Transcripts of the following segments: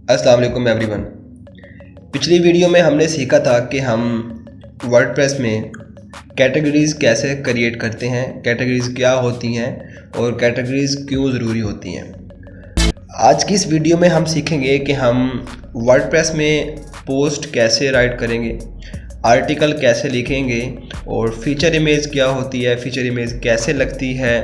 अस्सलाम वालेकुम एवरीवन। पिछली वीडियो में हमने सीखा था कि हम वर्डप्रेस में कैटेगरीज़ कैसे क्रिएट करते हैं, कैटेगरीज़ क्या होती हैं और कैटेगरीज़ क्यों ज़रूरी होती हैं। आज की इस वीडियो में हम सीखेंगे कि हम वर्डप्रेस में पोस्ट कैसे राइट करेंगे, आर्टिकल कैसे लिखेंगे और फ़ीचर इमेज क्या होती है, फ़ीचर इमेज कैसे लगती है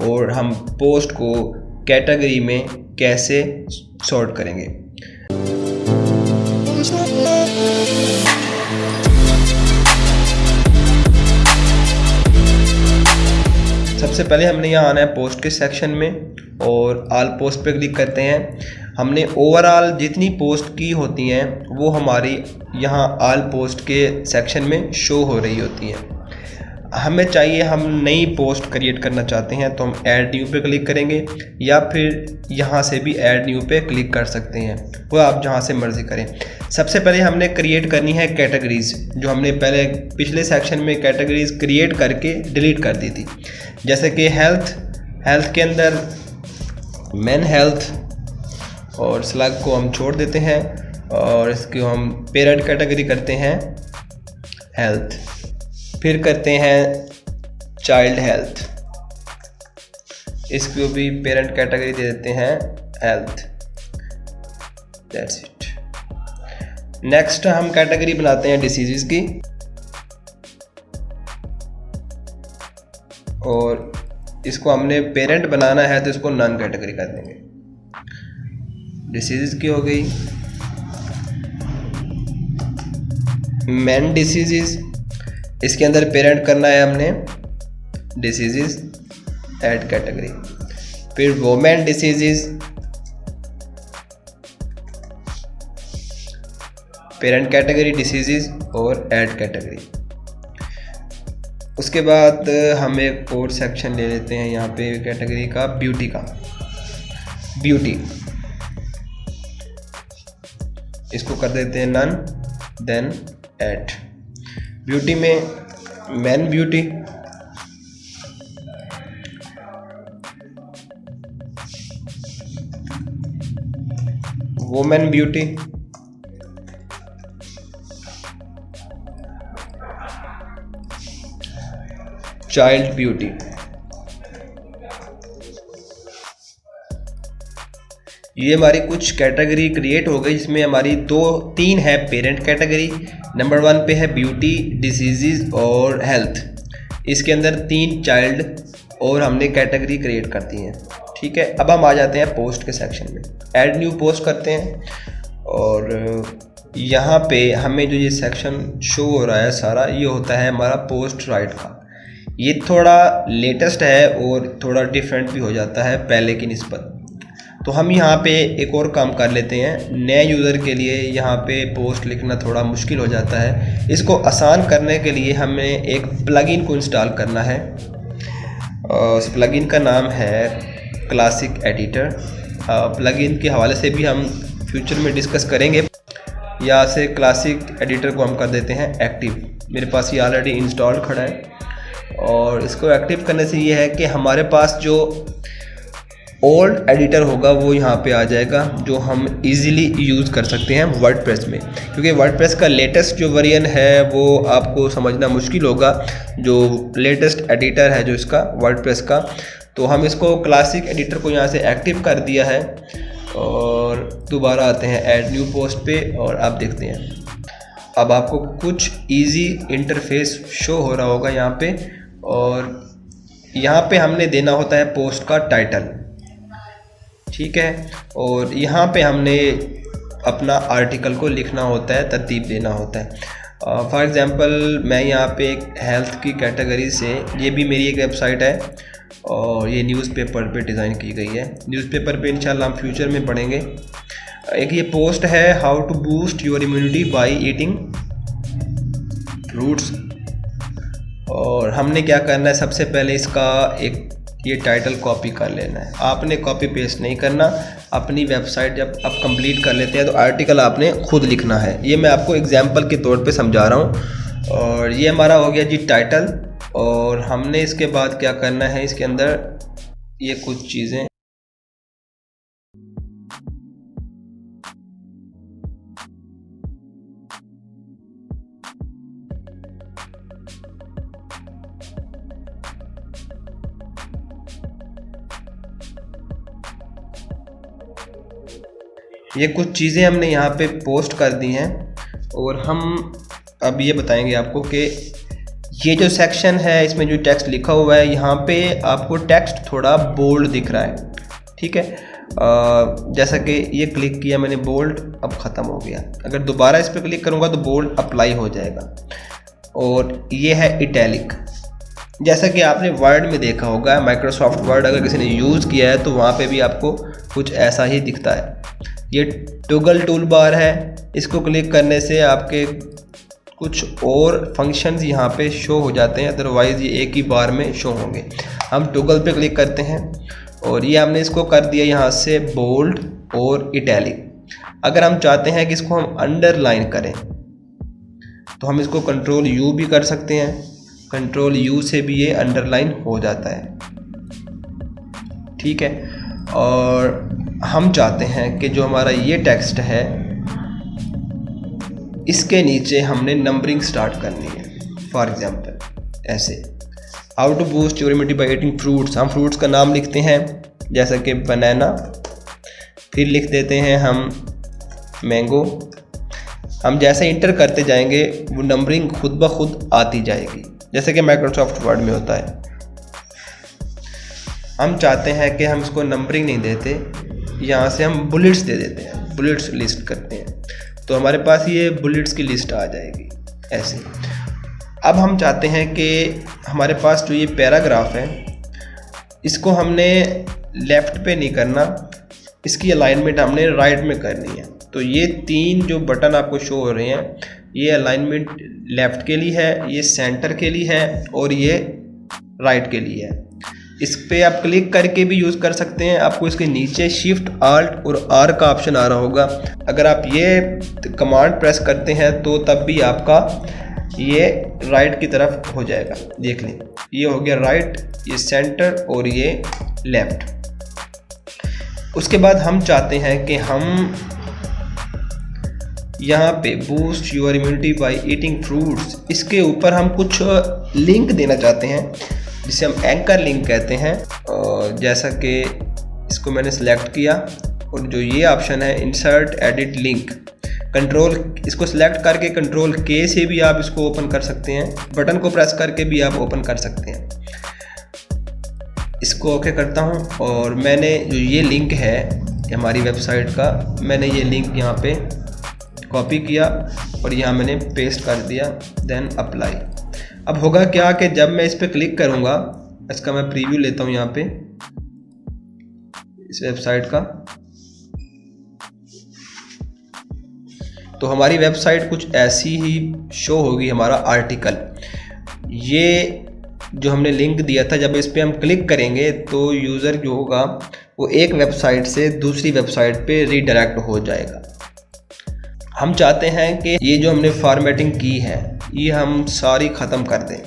और हम पोस्ट को कैटेगरी में कैसे सॉर्ट करेंगे। सबसे पहले हमने यहाँ आना है पोस्ट के सेक्शन में और ऑल पोस्ट पे क्लिक करते हैं। हमने ओवरऑल जितनी पोस्ट की होती हैं वो हमारी यहाँ ऑल पोस्ट के सेक्शन में शो हो रही होती हैं। हमें चाहिए, हम नई पोस्ट क्रिएट करना चाहते हैं तो हम ऐड न्यू पे क्लिक करेंगे या फिर यहाँ से भी ऐड न्यू पे क्लिक कर सकते हैं, वो आप जहाँ से मर्ज़ी करें। सबसे पहले हमने क्रिएट करनी है कैटेगरीज़, जो हमने पहले पिछले सेक्शन में कैटेगरीज़ क्रिएट करके डिलीट कर दी थी। जैसे कि हेल्थ के अंदर मेन हेल्थ और स्लग को हम छोड़ देते हैं और इसको हम पेरेंट कैटेगरी करते हैं हेल्थ, फिर करते हैं चाइल्ड हेल्थ, इसको भी पेरेंट कैटेगरी दे देते हैं हेल्थ। That's it. नेक्स्ट हम कैटेगरी बनाते हैं डिसीजेस की और इसको हमने पेरेंट बनाना है तो इसको नॉन कैटेगरी कर देंगे। डिसीजेस की हो गई। मेन डिसीजेस, इसके अंदर पेरेंट करना है हमने डिसीजेस, ऐड कैटेगरी। फिर women diseases, parent category diseases और ऐड कैटेगरी। उसके बाद हम एक और सेक्शन ले लेते हैं यहाँ पे कैटेगरी का, ब्यूटी का। ब्यूटी, इसको कर देते हैं नन, देन ऐड। ब्यूटी में man beauty, women beauty, child beauty. ये हमारी कुछ कैटेगरी क्रिएट हो गई, जिसमें हमारी तीन है पेरेंट कैटेगरी, नंबर 1 पे है ब्यूटी, डिसीजेज और हेल्थ। इसके अंदर 3 चाइल्ड और हमने कैटेगरी क्रिएट कर दी है। ठीक है, अब हम आ जाते हैं पोस्ट के सेक्शन में। ऐड न्यू पोस्ट करते हैं और यहाँ पे हमें जो ये सेक्शन शो हो रहा है सारा, ये होता है हमारा पोस्ट राइट का। ये थोड़ा लेटेस्ट है और थोड़ा डिफरेंट भी हो जाता है पहले की निस्बत। तो हम यहाँ पे एक और काम कर लेते हैं। नए यूज़र के लिए यहाँ पे पोस्ट लिखना थोड़ा मुश्किल हो जाता है। इसको आसान करने के लिए हमें एक प्लगइन को इंस्टॉल करना है। उस प्लगइन का नाम है क्लासिक एडिटर। प्लगइन के हवाले से भी हम फ्यूचर में डिस्कस करेंगे। यहाँ से क्लासिक एडिटर को हम कर देते हैं एक्टिव। मेरे पास ये ऑलरेडी इंस्टॉल खड़ा है और इसको एक्टिव करने से ये है कि हमारे पास जो ओल्ड एडिटर होगा वो यहाँ पे आ जाएगा, जो हम इजीली यूज़ कर सकते हैं वर्डप्रेस में। क्योंकि वर्डप्रेस का लेटेस्ट जो वर्जन है वो आपको समझना मुश्किल होगा, जो लेटेस्ट एडिटर है जो इसका वर्डप्रेस का। तो हम इसको क्लासिक एडिटर को यहाँ से एक्टिव कर दिया है और दोबारा आते हैं ऐड न्यू पोस्ट पे और आप देखते हैं अब आपको कुछ इजी इंटरफेस शो हो रहा होगा यहाँ पे। और यहाँ पे हमने देना होता है पोस्ट का टाइटल, ठीक है, और यहाँ पे हमने अपना आर्टिकल को लिखना होता है, तरतीब देना होता है। फॉर एग्ज़ाम्पल मैं यहाँ पे एक हेल्थ की कैटेगरी से, ये भी मेरी एक वेबसाइट है और ये न्यूज़पेपर पे डिज़ाइन की गई है। न्यूज़पेपर पे इंशाल्लाह हम फ्यूचर में पढ़ेंगे। एक ये पोस्ट है, how to boost your immunity by eating fruits. और हमने क्या करना है, सबसे पहले इसका एक ये टाइटल कॉपी कर लेना है। आपने कॉपी पेस्ट नहीं करना। अपनी वेबसाइट जब आप कंप्लीट कर लेते हैं तो आर्टिकल आपने खुद लिखना है। ये मैं आपको एग्जांपल के तौर पे समझा रहा हूँ। और ये हमारा हो गया जी टाइटल। और हमने इसके बाद क्या करना है, इसके अंदर ये कुछ चीज़ें ये कुछ चीज़ें हमने यहाँ पे पोस्ट कर दी हैं और हम अब ये बताएंगे आपको कि ये जो सेक्शन है इसमें जो टेक्स्ट लिखा हुआ है यहाँ पे आपको टेक्स्ट थोड़ा बोल्ड दिख रहा है, ठीक है। जैसा कि ये क्लिक किया मैंने, बोल्ड अब ख़त्म हो गया। अगर दोबारा इस पर क्लिक करूँगा तो बोल्ड अप्लाई हो जाएगा। और ये है इटैलिक, जैसा कि आपने वर्ड में देखा होगा, माइक्रोसॉफ्ट वर्ड अगर किसी ने यूज़ किया है तो वहाँ पे भी आपको कुछ ऐसा ही दिखता है। ये टॉगल टूल बार है, इसको क्लिक करने से आपके कुछ और फंक्शंस यहाँ पे शो हो जाते हैं, अदरवाइज़ ये एक ही बार में शो होंगे। हम टॉगल पे क्लिक करते हैं और ये हमने इसको कर दिया यहाँ से बोल्ड और इटैलिक। अगर हम चाहते हैं कि इसको हम अंडरलाइन करें तो हम इसको कंट्रोल यू भी कर सकते हैं, कंट्रोल यू से भी ये अंडरलाइन हो जाता है, ठीक है। और हम चाहते हैं कि जो हमारा ये टेक्स्ट है इसके नीचे हमने नंबरिंग स्टार्ट करनी है। फॉर एग्जांपल ऐसे, how to boost your immunity by eating fruits. हम फ्रूट्स का नाम लिखते हैं जैसा कि बनाना, फिर लिख देते हैं हम मैंगो। हम जैसे इंटर करते जाएंगे वो नंबरिंग खुद ब खुद आती जाएगी, जैसे कि माइक्रोसॉफ्ट वर्ड में होता है। हम चाहते हैं कि हम इसको नंबरिंग नहीं देते, यहाँ से हम बुलेट्स दे देते हैं, बुलेट्स लिस्ट करते हैं तो हमारे पास ये बुलेट्स की लिस्ट आ जाएगी ऐसे। अब हम चाहते हैं कि हमारे पास जो ये पैराग्राफ है इसको हमने लेफ़्ट पे नहीं करना, इसकी अलाइनमेंट हमने राइट में करनी है। तो ये तीन जो बटन आपको शो हो रहे हैं, ये अलाइनमेंट लेफ़्ट के लिए है, ये सेंटर के लिए है और ये राइट के लिए है। इस पे आप क्लिक करके भी यूज़ कर सकते हैं। आपको इसके नीचे शिफ्ट आल्ट और आर का ऑप्शन आ रहा होगा। अगर आप ये कमांड प्रेस करते हैं तो तब भी आपका ये राइट की तरफ हो जाएगा। देख लें, ये हो गया राइट, ये सेंटर और ये लेफ़्ट। उसके बाद हम चाहते हैं कि हम यहाँ पे boost your immunity by eating fruits, इसके ऊपर हम कुछ लिंक देना चाहते हैं जिसे हम एंकर लिंक कहते हैं। और जैसा कि इसको मैंने सेलेक्ट किया और जो ये ऑप्शन है इंसर्ट एडिट लिंक, कंट्रोल इसको सिलेक्ट करके कंट्रोल के से भी आप इसको ओपन कर सकते हैं, बटन को प्रेस करके भी आप ओपन कर सकते हैं। इसको ओके करता हूँ और मैंने जो ये लिंक है हमारी वेबसाइट का, मैंने ये लिंक यहाँ पे कॉपी किया और यहाँ मैंने पेस्ट कर दिया, देन अप्लाई। अब होगा क्या कि जब मैं इस पर क्लिक करूँगा, इसका मैं प्रीव्यू लेता हूँ यहाँ पे इस वेबसाइट का, तो हमारी वेबसाइट कुछ ऐसी ही शो होगी। हमारा आर्टिकल, ये जो हमने लिंक दिया था, जब इस पर हम क्लिक करेंगे तो यूज़र जो होगा वो एक वेबसाइट से दूसरी वेबसाइट पे रीडायरेक्ट हो जाएगा। हम चाहते हैं कि ये जो हमने फॉर्मेटिंग की है ये हम सारी ख़त्म कर दें।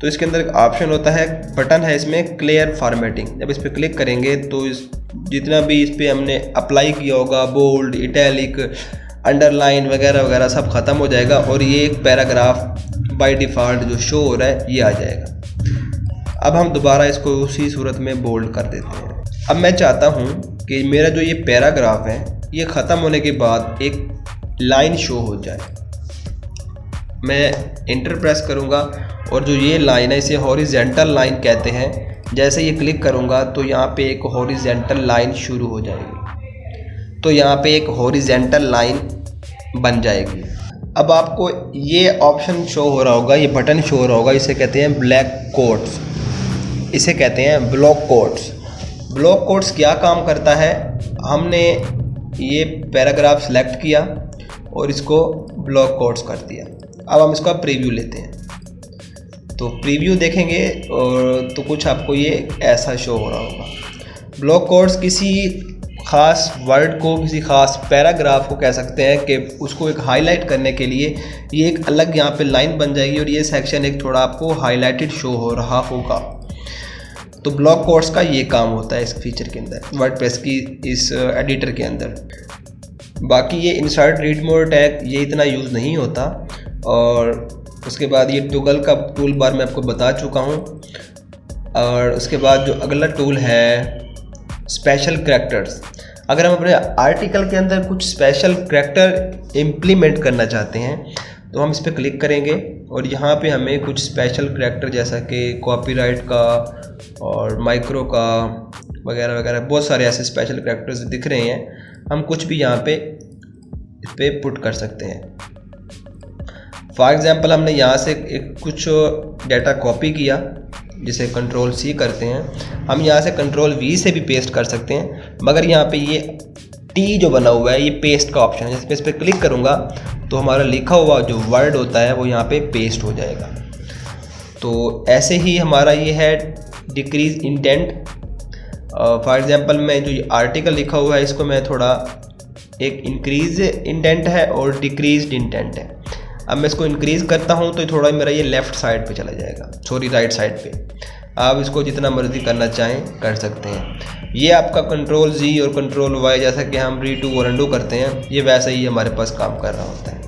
तो इसके अंदर एक ऑप्शन होता है, बटन है इसमें क्लियर फॉर्मेटिंग। जब इस पर क्लिक करेंगे तो इस जितना भी इस पर हमने अप्लाई किया होगा, बोल्ड, इटैलिक, अंडरलाइन वगैरह वगैरह सब ख़त्म हो जाएगा और ये एक पैराग्राफ बाय डिफ़ॉल्ट जो शो हो रहा है ये आ जाएगा। अब हम दोबारा इसको उसी सूरत में बोल्ड कर देते हैं। अब मैं चाहता हूँ कि मेरा जो ये पैराग्राफ है ये ख़त्म होने के बाद एक लाइन शो हो जाए। मैं इंटर प्रेस करूँगा और जो ये लाइन है इसे हॉरिजेंटल लाइन कहते हैं। जैसे ये क्लिक करूँगा तो यहाँ पे एक हॉरिजेंटल लाइन शुरू हो जाएगी, तो यहाँ पे एक हॉरिजेंटल लाइन बन जाएगी। अब आपको ये ऑप्शन शो हो रहा होगा, ये बटन शो हो रहा होगा, इसे कहते हैं ब्लैक कोट्स, इसे कहते हैं ब्लॉक कोट्स। ब्लॉक कोट्स क्या काम करता है, हमने ये पैराग्राफ सेलेक्ट किया और इसको ब्लॉक कोट्स कर दिया। अब हम इसका प्रीव्यू लेते हैं, तो प्रीव्यू देखेंगे और तो कुछ आपको ये ऐसा शो हो रहा होगा। ब्लॉक कोट्स किसी ख़ास वर्ड को, किसी ख़ास पैराग्राफ को कह सकते हैं कि उसको एक हाईलाइट करने के लिए ये एक अलग यहाँ पे लाइन बन जाएगी और ये सेक्शन एक थोड़ा आपको हाईलाइटेड शो हो रहा होगा। तो ब्लॉक कोट्स का ये काम होता है इस फीचर के अंदर, वर्डप्रेस की इस एडिटर के अंदर। बाकी ये इंसर्ट रीड मोर टैग ये इतना यूज़ नहीं होता। और उसके बाद ये टॉगल का टूल बार मैं आपको बता चुका हूँ। और उसके बाद जो अगला टूल है स्पेशल करैक्टर्स। अगर हम अपने आर्टिकल के अंदर कुछ स्पेशल करैक्टर इम्प्लीमेंट करना चाहते हैं तो हम इस पर क्लिक करेंगे और यहाँ पे हमें कुछ स्पेशल करैक्टर जैसा कि कॉपीराइट का और माइक्रो का वगैरह वगैरह बहुत सारे ऐसे स्पेशल करैक्टर्स दिख रहे हैं। हम कुछ भी यहाँ पे इस पर पुट कर सकते हैं। फॉर एग्ज़ाम्पल हमने यहाँ से कुछ डाटा कॉपी किया जिसे कंट्रोल सी करते हैं, हम यहाँ से कंट्रोल वी से भी पेस्ट कर सकते हैं, मगर यहाँ पे ये टी जो बना हुआ है ये पेस्ट का ऑप्शन है। इस पर क्लिक करूँगा तो हमारा लिखा हुआ जो वर्ड होता है वो यहाँ पे पेस्ट हो जाएगा। तो ऐसे ही हमारा ये है डिक्रीज इंडेंट। फॉर एग्ज़ाम्पल मैं जो ये आर्टिकल लिखा हुआ है इसको मैं थोड़ा एक इंक्रीज इंडेंट है और डिक्रीज इंडेंट है। अब मैं इसको इंक्रीज़ करता हूँ तो थोड़ा मेरा ये लेफ़्ट साइड पे चला जाएगा, सॉरी राइट साइड पे। आप इसको जितना मर्ज़ी करना चाहें कर सकते हैं। ये आपका कंट्रोल जी और कंट्रोल वाई जैसा कि हम रीडू और अंडू करते हैं, ये वैसा ही हमारे पास काम कर रहा होता है।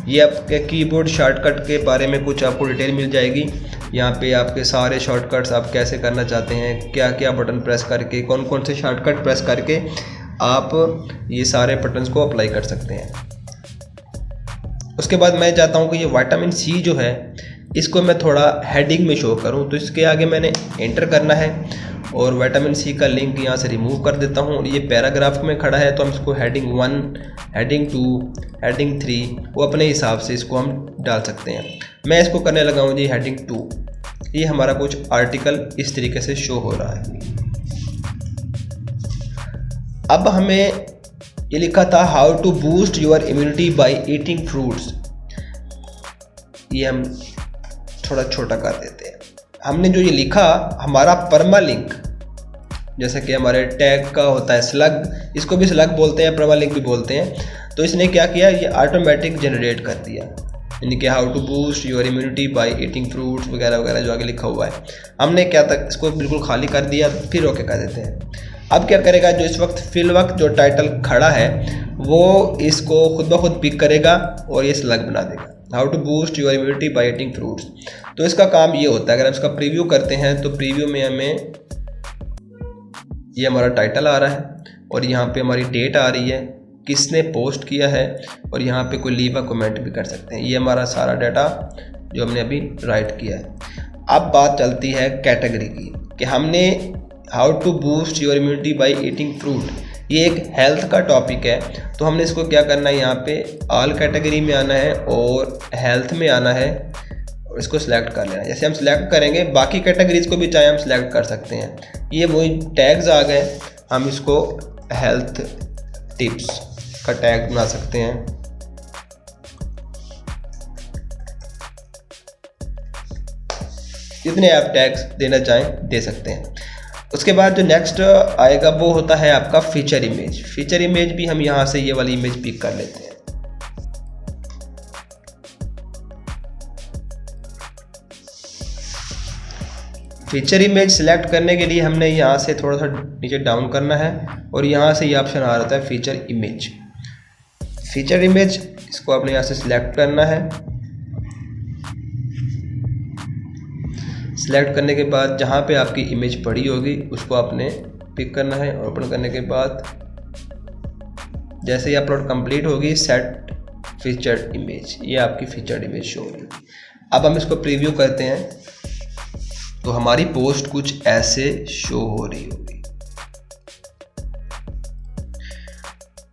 ये आपके कीबोर्ड शॉर्टकट के बारे में कुछ आपको डिटेल मिल जाएगी। यहाँ पे आपके सारे शॉर्टकट्स आप कैसे करना चाहते हैं, क्या क्या बटन प्रेस करके, कौन कौन से शॉर्टकट प्रेस करके आप ये सारे बटन्स को अप्लाई कर सकते हैं। उसके बाद मैं चाहता हूँ कि ये विटामिन सी जो है इसको मैं थोड़ा हेडिंग में शो करूँ, तो इसके आगे मैंने एंटर करना है और विटामिन सी का लिंक यहाँ से रिमूव कर देता हूँ। और ये पैराग्राफ में खड़ा है तो हम इसको हेडिंग 1, हेडिंग 2, हेडिंग 3 वो अपने हिसाब से इसको हम डाल सकते हैं। मैं इसको करने लगा हूँ जी हेडिंग 2। ये हमारा कुछ आर्टिकल इस तरीके से शो हो रहा है। अब हमें ये लिखा था how to boost your immunity by eating fruits, ये हम थोड़ा छोटा कर देते हैं। हमने जो ये लिखा हमारा परमा लिंक, जैसा कि हमारे टैग का होता है स्लग, इसको भी स्लग बोलते हैं, परमा लिंक भी बोलते हैं। तो इसने क्या किया, ये ऑटोमेटिक जनरेट कर दिया, यानी कि how to boost your immunity by eating fruits वगैरह वगैरह जो आगे लिखा हुआ है। हमने क्या तक इसको बिल्कुल खाली कर दिया, फिर ओके कर देते हैं। अब क्या करेगा, जो इस वक्त फिल वक्त जो टाइटल खड़ा है वो इसको खुद ब खुद पिक करेगा और ये स्लग बना देगा, how to boost your immunity by eating fruits. तो इसका काम ये होता है, अगर हम इसका प्रीव्यू करते हैं तो प्रीव्यू में हमें ये हमारा टाइटल आ रहा है और यहाँ पे हमारी डेट आ रही है, किसने पोस्ट किया है, और यहाँ पे कोई लीव अ कमेंट भी कर सकते हैं। ये हमारा सारा डाटा जो हमने अभी राइट किया है। अब बात चलती है कैटेगरी की, कि हमने how to boost your immunity by eating fruit, ये एक हेल्थ का टॉपिक है, तो हमने इसको क्या करना है, यहाँ पे ऑल कैटेगरी में आना है और हेल्थ में आना है और इसको सिलेक्ट कर लेना है। जैसे हम सिलेक्ट करेंगे बाकी कैटेगरीज को भी चाहे हम सिलेक्ट कर सकते हैं। ये वही टैग्स आ गए, हम इसको हेल्थ टिप्स का टैग बना सकते हैं। जितने आप टैग्स देना चाहें दे सकते हैं। उसके बाद जो नेक्स्ट आएगा वो होता है आपका फीचर इमेज। फीचर इमेज भी हम यहाँ से ये वाली इमेज पिक कर लेते हैं। फीचर इमेज सिलेक्ट करने के लिए हमने यहाँ से थोड़ा सा नीचे डाउन करना है और यहाँ से ये ऑप्शन आ रहा है फीचर इमेज। फीचर इमेज इसको आपने यहाँ से सिलेक्ट करना है। सिलेक्ट करने के बाद जहाँ पे आपकी इमेज पड़ी होगी उसको आपने पिक करना है और ओपन करने के बाद जैसे ही अपलोड कंप्लीट होगी सेट फीचर्ड इमेज, ये आपकी फीचर्ड इमेज शो होगी। अब हम इसको प्रीव्यू करते हैं तो हमारी पोस्ट कुछ ऐसे शो हो रही होगी,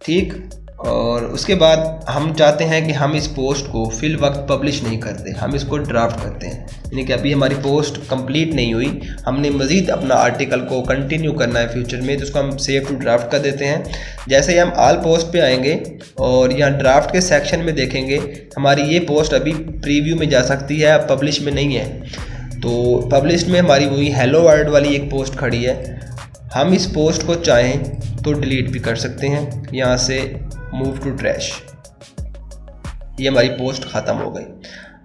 ठीक। और उसके बाद हम चाहते हैं कि हम इस पोस्ट को फिल वक्त पब्लिश नहीं करते, हम इसको ड्राफ्ट करते हैं, यानी कि अभी हमारी पोस्ट कंप्लीट नहीं हुई, हमने मज़ीद अपना आर्टिकल को कंटिन्यू करना है फ्यूचर में, तो उसको हम सेव टू ड्राफ्ट कर देते हैं। जैसे ही हम ऑल पोस्ट पे आएंगे और यहाँ ड्राफ्ट के सेक्शन में देखेंगे हमारी ये पोस्ट अभी प्रीव्यू में जा सकती है, अब पब्लिश में नहीं है। तो पब्लिश में हमारी वही हेलो वर्ल्ड वाली एक पोस्ट खड़ी है, हम इस पोस्ट को चाहें तो डिलीट भी कर सकते हैं। यहाँ से मूव टू ट्रैश, ये हमारी पोस्ट ख़त्म हो गई।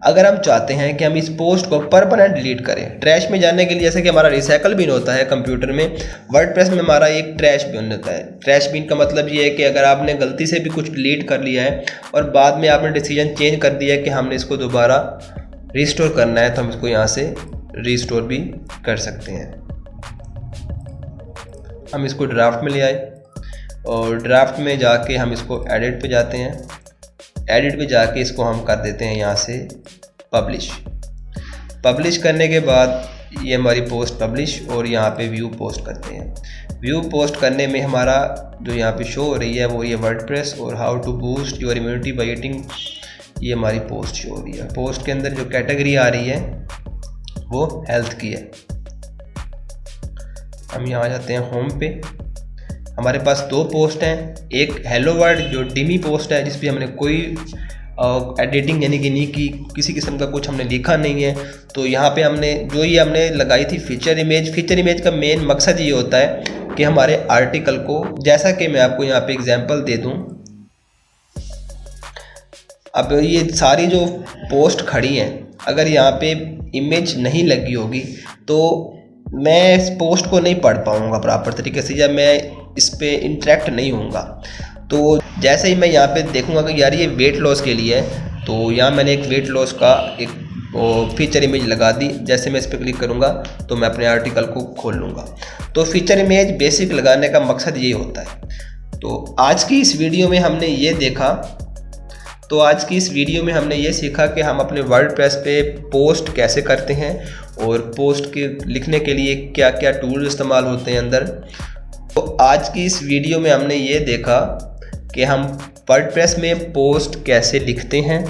अगर हम चाहते हैं कि हम इस पोस्ट को परमानेंट डिलीट करें, ट्रैश में जाने के लिए जैसे कि हमारा रिसाइकल बिन होता है कंप्यूटर में, वर्डप्रेस में हमारा एक ट्रैश बिन होता है। ट्रैश बिन का मतलब ये है कि अगर आपने गलती से भी कुछ डिलीट कर लिया है और बाद में आपने डिसीजन चेंज कर दिया है कि हमने इसको दोबारा रिस्टोर करना है, तो हम इसको यहाँ से रिस्टोर भी कर सकते हैं। हम इसको ड्राफ्ट में ले आए और ड्राफ्ट में जाके हम इसको एडिट पे जाते हैं। एडिट पे जाके इसको हम कर देते हैं यहाँ से पब्लिश। पब्लिश करने के बाद ये हमारी पोस्ट पब्लिश, और यहाँ पे व्यू पोस्ट करते हैं। व्यू पोस्ट करने में हमारा जो यहाँ पे शो हो रही है वो ये वर्डप्रेस और how to boost your immunity by eating, ये हमारी पोस्ट शो हो रही है। पोस्ट के अंदर जो कैटेगरी आ रही है वो हेल्थ की है। हम यहाँ जाते हैं होम पे। हमारे पास दो पोस्ट हैं, एक हेलो वर्ल्ड जो डिमी पोस्ट है जिस पे हमने कोई एडिटिंग यानी कि नहीं की, किसी किस्म का कुछ हमने लिखा नहीं है। तो यहाँ पे हमने लगाई थी फीचर इमेज। फीचर इमेज का मेन मकसद ये होता है कि हमारे आर्टिकल को, जैसा कि मैं आपको यहाँ पे एग्जांपल दे दूँ, अब ये सारी जो पोस्ट खड़ी हैं, अगर यहाँ पे इमेज नहीं लगी होगी तो मैं इस पोस्ट को नहीं पढ़ पाऊँगा प्रॉपर तरीके से, या मैं इस पे इंटरेक्ट नहीं होऊंगा। तो जैसे ही मैं यहाँ पे देखूंगा कि यार ये वेट लॉस के लिए है, तो यहाँ मैंने एक वेट लॉस का एक फीचर इमेज लगा दी। जैसे मैं इस पर क्लिक करूँगा तो मैं अपने आर्टिकल को खोल लूँगा। तो फीचर इमेज बेसिक लगाने का मकसद ये होता है। तो आज की इस वीडियो में हमने ये सीखा कि हम अपने वर्डप्रेस पे पोस्ट कैसे करते हैं और पोस्ट के लिखने के लिए क्या क्या टूल इस्तेमाल होते हैं अंदर। तो आज की इस वीडियो में हमने ये देखा कि हम वर्डप्रेस में पोस्ट कैसे लिखते हैं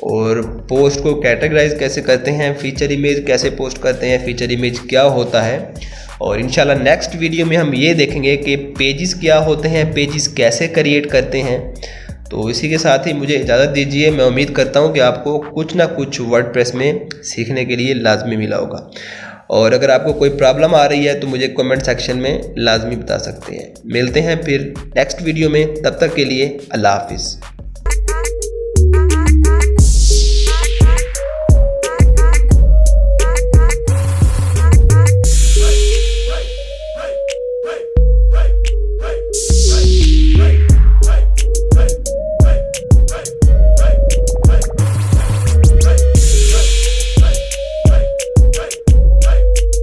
और पोस्ट को कैटेगराइज कैसे करते हैं, फीचर इमेज कैसे पोस्ट करते हैं, फीचर इमेज क्या होता है। और इंशाल्लाह नेक्स्ट वीडियो में हम ये देखेंगे कि पेजेस क्या होते हैं, पेजेस कैसे क्रिएट करते हैं। तो इसी के साथ ही मुझे इजाज़त दीजिए। मैं उम्मीद करता हूँ कि आपको कुछ ना कुछ वर्डप्रेस में सीखने के लिए लाजमी मिला होगा। और अगर आपको कोई प्रॉब्लम आ रही है तो मुझे कमेंट सेक्शन में लाजमी बता सकते हैं। मिलते हैं फिर नेक्स्ट वीडियो में, तब तक के लिए अल्लाह हाफिज़।